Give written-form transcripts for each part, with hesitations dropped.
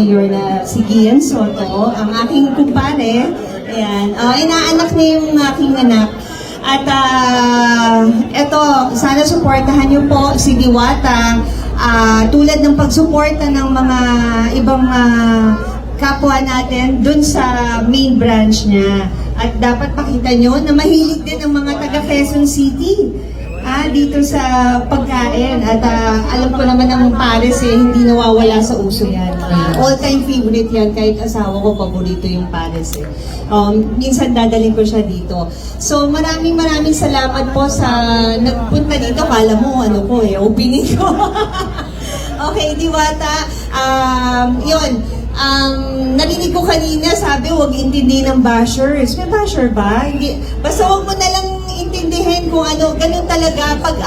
Na si Gian Soto, ang aking kumpare. Ayan, inaanak niya yung aking anak. At eto, sana suportahan niyo po si Diwata. Tulad ng pagsuporta ng mga ibang kapwa natin dun sa main branch niya. At dapat pakita nyo na mahilig din ang mga taga Quezon City dito sa pagkain. At alam ko naman ang Pares hindi nawawala sa uso yan. All-time favorite yan, kahit asawa ko, paborito yung Pares minsan dadalhin ko siya dito. So maraming salamat po sa nagpunta dito. Kala mo opening ko. Okay, Diwata. Yun. Narinig ko kanina, sabi huwag intindihin ng bashers. May basher ba? Hindi. Basta huwag mo na lang intindihin kung ganun talaga. Pag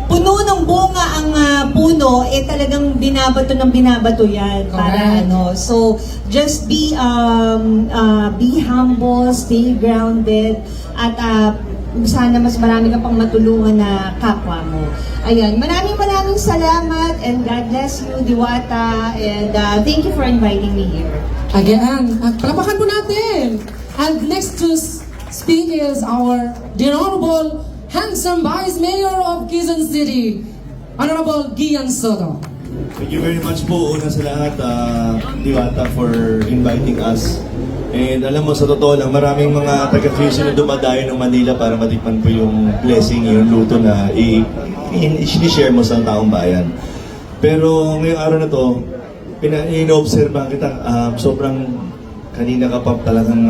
puno ng bunga ang puno, talagang binabato ng binabato yan. Para So, just be humble, stay grounded, at sana mas marami ka pang matulungan na kapwa mo. Ayan, maraming salamat, and God bless you, Diwata, and thank you for inviting me here. Again, palapakan po natin. And next to speak is our the Honorable handsome Vice Mayor of Quezon City, Honorable Gian Soto. Thank you very much po una sa lahat, Diwata, for inviting us. And alam mo, sa totoo lang, maraming mga taga-Quezon na dumadayo ng Manila para matikman po yung blessing, yung luto na i-share mo sa taong bayan. Pero ngayong araw na to, ino-observe kita, sobrang kanina ka pa talagang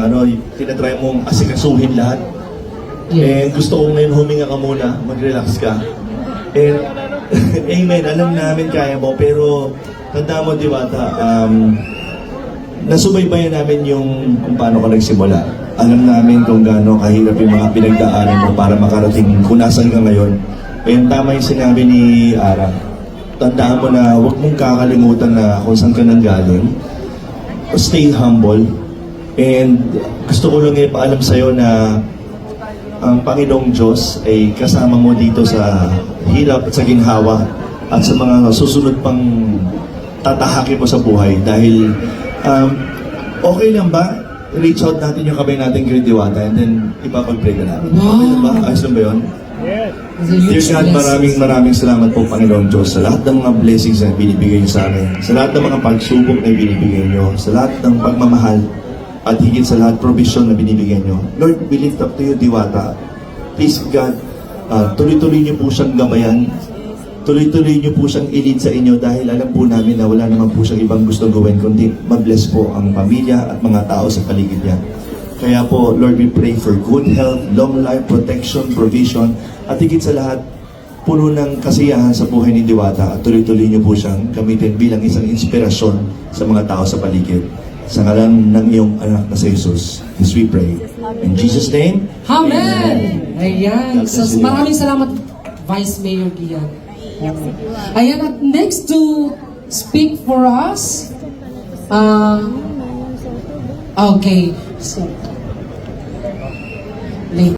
tinatry mong asikasuhin lahat. And gusto ko ngayon huminga ka muna, mag-relax ka. And amen, alam namin kaya mo, pero tanda mo, Diwata, nasubaybayan namin kung paano ka nagsimula. Alam namin kung gaano kahirap yung mga pinagdaanan mo para makarating kung nasan ka ngayon. And tama yung sinabi ni Ara. Tandaan mo na huwag mong kakalimutan na kung saan ka nanggaling. Stay humble. And gusto ko lang ipaalam sa'yo na ang Panginoong Diyos ay kasama mo dito sa hirap at sa ginhawa at sa mga susunod pang tatahakin mo sa buhay. Dahil okay lang ba? Reach out natin yung kamay natin kay Diwata, and then ipapag-pray ka namin. Okay lang ba? Ayos lang ba yun? Yes. Dear God, maraming salamat po, Panginoong Diyos, sa lahat ng mga blessings na binibigay niyo sa amin, sa lahat ng mga pagsubok na binibigay niyo, sa lahat ng pagmamahal, at higit sa lahat provision na binibigyan niyo. Lord, we lift up to you, Diwata. Please, God, tuloy-tuloy niyo po siyang gabayan. Tuloy-tuloy niyo po siyang ilid sa inyo dahil alam po namin na wala naman po siyang ibang gustong gawin kundi mag-bless po ang pamilya at mga tao sa paligid niya. Kaya po, Lord, we pray for good health, long life, protection, provision, at higit sa lahat, puno ng kasiyahan sa buhay ni Diwata at tuloy-tuloy niyo po siyang gamitin bilang isang inspirasyon sa mga tao sa paligid. Sa ngalan ng iyong anak na si Jesus, as we pray. In Jesus' name, Amen! Ayan. So, maraming salamat, Vice Mayor Gian. Ayan, at next to speak for us, okay, so